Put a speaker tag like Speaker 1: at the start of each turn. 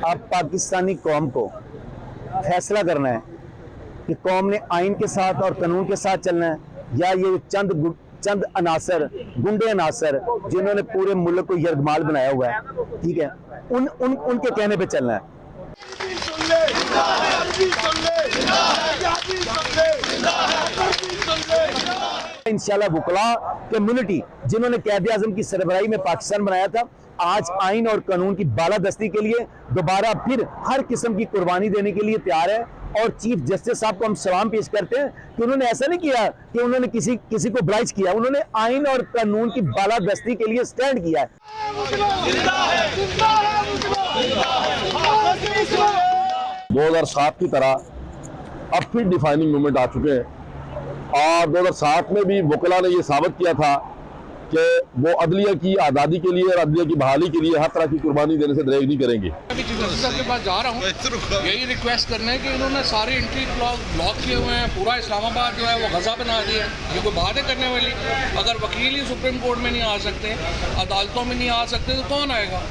Speaker 1: अब पाकिस्तानी कौम को फैसला करना है कि कौम ने आइन के साथ और कानून के साथ चलना है, या ये चंद अनासर, गुंडे अनासर जिन्होंने पूरे मुल्क को यरगमाल बनाया हुआ है, ठीक है, उनके कहने पे चलना है। इंशाल्लाह वुकला कम्युनिटी जिन्होंने कैद आजम की सरबराही में पाकिस्तान बनाया था, आज आइन और कानून की बालादस्ती के लिए दोबारा फिर हर किस्म की कुर्बानी देने के लिए तैयार है। और चीफ जस्टिस साहब को हम सलाम पेश करते हैं कि उन्होंने ऐसा नहीं किया कि उन्होंने किसी को ब्लाइज किया, उन्होंने आइन और कानून की बालादस्ती के लिए स्टैंड किया है।
Speaker 2: 2007 की तरह अब फिर डिफाइनिंग मूवमेंट आ चुके हैं और 2007 में भी वकला ने यह साबित किया था कि वो अदलिया की आज़ादी के लिए और अदलिया की बहाली के लिए हर तरह की कुर्बानी देने से दरेग नहीं करेंगे।
Speaker 3: अभी चीफ जस्टिस साहब के पास जा रहा हूँ, यही रिक्वेस्ट करना है कि इन्होंने सारे एंट्री ब्लॉक किए हुए हैं, पूरा इस्लामाबाद जो है वो गजा बना दिया है। ये कोई बात है करने वाली? अगर वकील ही सुप्रीम कोर्ट में नहीं आ सकते, अदालतों में नहीं आ सकते, तो कौन आएगा?